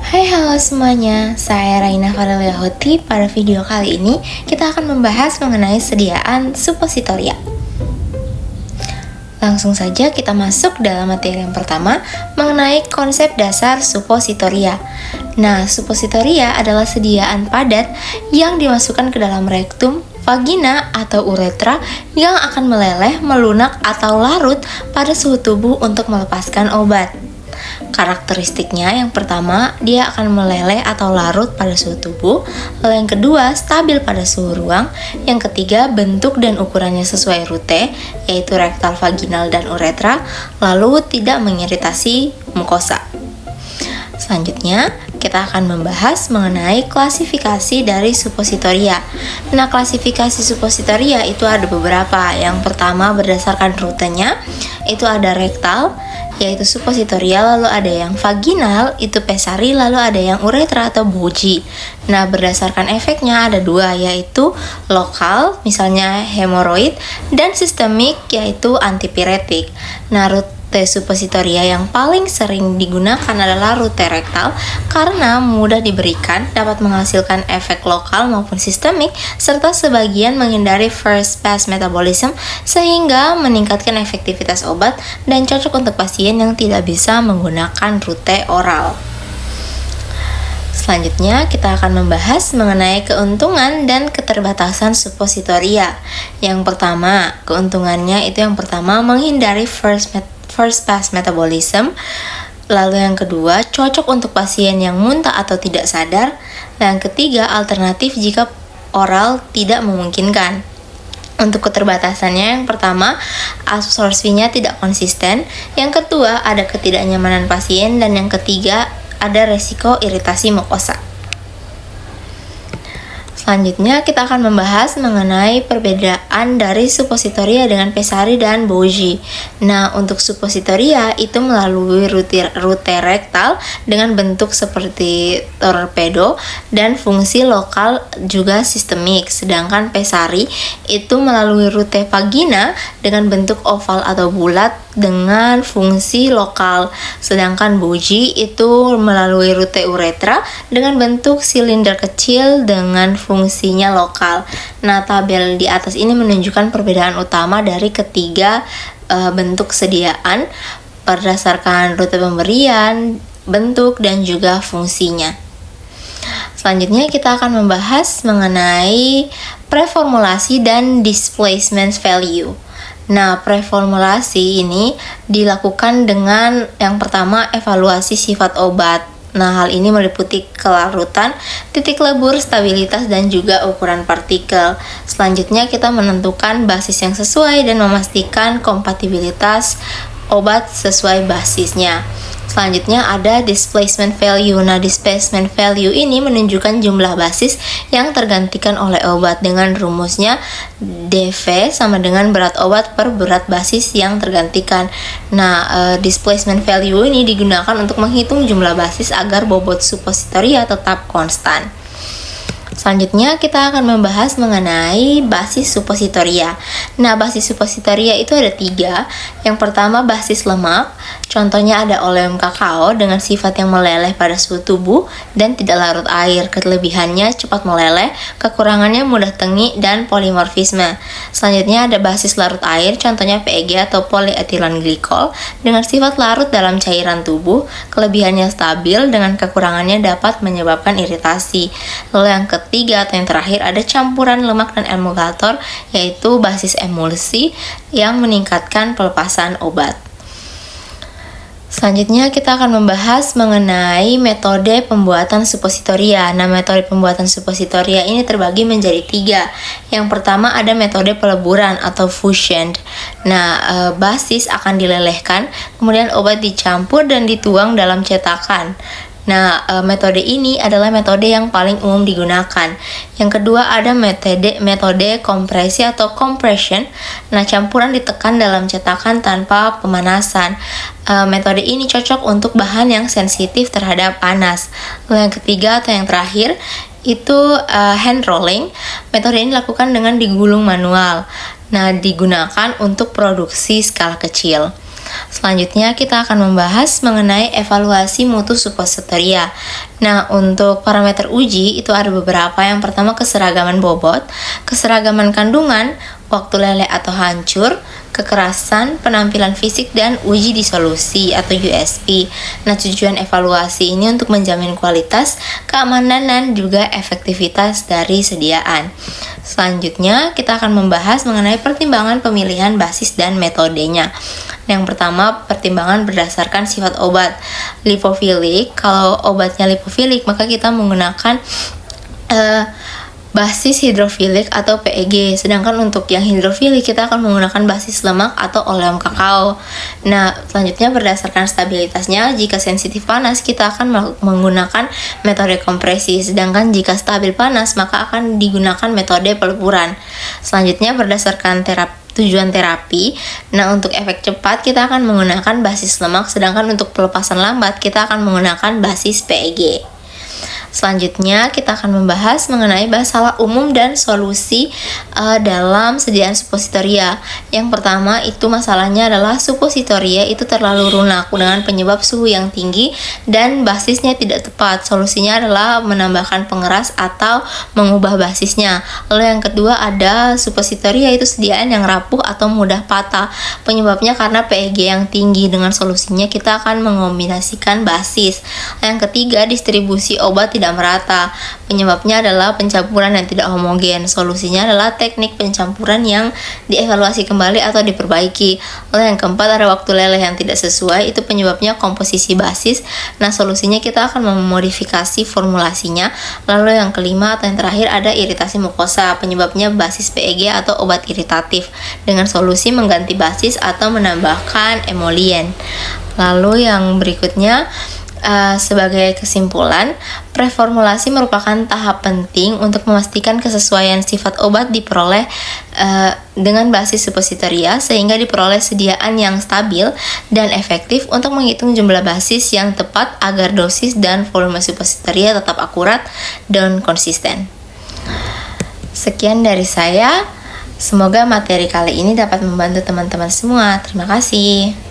Hai halo semuanya, saya Raina Farelia Hoti. Pada video kali ini kita akan membahas mengenai sediaan suppositoria. Langsung saja kita masuk dalam materi yang pertama mengenai konsep dasar suppositoria. Nah, suppositoria adalah sediaan padat yang dimasukkan ke dalam rektum, vagina, atau uretra yang akan meleleh, melunak, atau larut pada suhu tubuh untuk melepaskan obat. Karakteristiknya yang pertama, dia akan meleleh atau larut pada suhu tubuh. Lalu yang kedua, stabil pada suhu ruang. Yang ketiga, bentuk dan ukurannya sesuai rute, yaitu rektal, vaginal, dan uretra. Lalu tidak mengiritasi mukosa. Selanjutnya, kita akan membahas mengenai klasifikasi dari suppositoria. Nah, klasifikasi suppositoria itu ada beberapa. Yang pertama, berdasarkan rutenya, itu ada rektal, yaitu suppositoria, lalu ada yang vaginal, itu pessary, lalu ada yang uretra atau boji. Nah, berdasarkan efeknya ada dua, yaitu lokal, misalnya hemoroid, dan sistemik, yaitu antipiretik. Nah, rute suppositoria yang paling sering digunakan adalah rute rektal karena mudah diberikan, dapat menghasilkan efek lokal maupun sistemik, serta sebagian menghindari first pass metabolism sehingga meningkatkan efektivitas obat dan cocok untuk pasien yang tidak bisa menggunakan rute oral. Selanjutnya, kita akan membahas mengenai keuntungan dan keterbatasan suppositoria. Yang pertama, keuntungannya itu yang pertama menghindari first pass metabolism. Lalu yang kedua, cocok untuk pasien yang muntah atau tidak sadar. Dan yang ketiga, alternatif jika oral tidak memungkinkan. Untuk keterbatasannya, yang pertama, absorpsinya tidak konsisten. Yang kedua, ada ketidaknyamanan pasien. Dan yang ketiga, ada resiko iritasi mukosa. Selanjutnya, kita akan membahas mengenai perbedaan dari suppositoria dengan pessary dan boji. Nah, untuk suppositoria itu melalui rute rektal dengan bentuk seperti torpedo dan fungsi lokal juga sistemik. Sedangkan pessary itu melalui rute vagina dengan bentuk oval atau bulat dengan fungsi lokal. Sedangkan boji itu melalui rute uretra dengan bentuk silinder kecil dengan fungsinya lokal. Nah, tabel di atas ini menunjukkan perbedaan utama dari ketiga bentuk sediaan berdasarkan rute pemberian, bentuk, dan juga fungsinya. Selanjutnya kita akan membahas mengenai preformulasi dan displacement value. Nah, preformulasi ini dilakukan dengan yang pertama evaluasi sifat obat. Nah, hal ini meliputi kelarutan, titik lebur, stabilitas, dan juga ukuran partikel. Selanjutnya kita menentukan basis yang sesuai dan memastikan kompatibilitas obat sesuai basisnya. Selanjutnya ada displacement value. Nah, displacement value ini menunjukkan jumlah basis yang tergantikan oleh obat dengan rumusnya dV sama dengan berat obat per berat basis yang tergantikan. Nah, displacement value ini digunakan untuk menghitung jumlah basis agar bobot suppositoria tetap konstan. Selanjutnya kita akan membahas mengenai basis suppositoria. Nah, basis suppositoria itu ada 3. Yang pertama, basis lemak. Contohnya ada oleum kakao dengan sifat yang meleleh pada suhu tubuh dan tidak larut air. Kelebihannya cepat meleleh, kekurangannya mudah tengik dan polimorfisme. Selanjutnya ada basis larut air, contohnya PEG atau polyethylene glycol dengan sifat larut dalam cairan tubuh. Kelebihannya stabil, dengan kekurangannya dapat menyebabkan iritasi. Lalu yang ketiga atau yang terakhir ada campuran lemak dan emulgator, yaitu basis emulsi yang meningkatkan pelepasan obat. Selanjutnya kita akan membahas mengenai metode pembuatan suppositoria. Nah, metode pembuatan suppositoria ini terbagi menjadi 3. Yang pertama ada metode peleburan atau fusion. Nah, basis akan dilelehkan, kemudian obat dicampur dan dituang dalam cetakan. Nah, metode ini adalah metode yang paling umum digunakan. Yang kedua ada metode kompresi atau compression. Nah, campuran ditekan dalam cetakan tanpa pemanasan. Metode ini cocok untuk bahan yang sensitif terhadap panas. Lalu yang ketiga atau yang terakhir itu hand rolling. Metode ini dilakukan dengan digulung manual. Nah, digunakan untuk produksi skala kecil. Selanjutnya kita akan membahas mengenai evaluasi mutu supositoria. Nah, untuk parameter uji itu ada beberapa. Yang pertama keseragaman bobot, keseragaman kandungan, waktu leleh atau hancur, kekerasan, penampilan fisik, dan uji disolusi atau USP. Nah, tujuan evaluasi ini untuk menjamin kualitas, keamanan, dan juga efektivitas dari sediaan. Selanjutnya, kita akan membahas mengenai pertimbangan pemilihan basis dan metodenya. Yang pertama, pertimbangan berdasarkan sifat obat. Lipofilik, kalau obatnya lipofilik, maka kita menggunakan basis hidrofilik atau PEG. Sedangkan untuk yang hidrofilik kita akan menggunakan basis lemak atau oleum kakao. Nah, selanjutnya berdasarkan stabilitasnya, jika sensitif panas kita akan menggunakan metode kompresi. Sedangkan jika stabil panas maka akan digunakan metode peleburan. Selanjutnya berdasarkan tujuan terapi. Nah, untuk efek cepat kita akan menggunakan basis lemak, sedangkan untuk pelepasan lambat kita akan menggunakan basis PEG. Selanjutnya kita akan membahas mengenai masalah umum dan solusi dalam sediaan supositoria. Yang pertama itu masalahnya adalah supositoria itu terlalu lunak dengan penyebab suhu yang tinggi dan basisnya tidak tepat. Solusinya adalah menambahkan pengeras atau mengubah basisnya. Lalu yang kedua ada supositoria itu sediaan yang rapuh atau mudah patah. Penyebabnya karena PEG yang tinggi. Dengan solusinya kita akan mengombinasikan basis. Yang ketiga distribusi obat tidak merata. Penyebabnya adalah pencampuran yang tidak homogen. Solusinya adalah teknik pencampuran yang dievaluasi kembali atau diperbaiki. Lalu yang keempat ada waktu leleh yang tidak sesuai. Itu penyebabnya komposisi basis. Nah, solusinya kita akan memodifikasi formulasinya. Lalu yang kelima atau yang terakhir ada iritasi mukosa. Penyebabnya basis PEG atau obat iritatif. Dengan solusi mengganti basis atau menambahkan emolien. Lalu yang berikutnya sebagai kesimpulan, preformulasi merupakan tahap penting untuk memastikan kesesuaian sifat obat diperoleh dengan basis supositoria sehingga diperoleh sediaan yang stabil dan efektif untuk menghitung jumlah basis yang tepat agar dosis dan volume supositoria tetap akurat dan konsisten. Sekian dari saya. Semoga materi kali ini dapat membantu teman-teman semua. Terima kasih.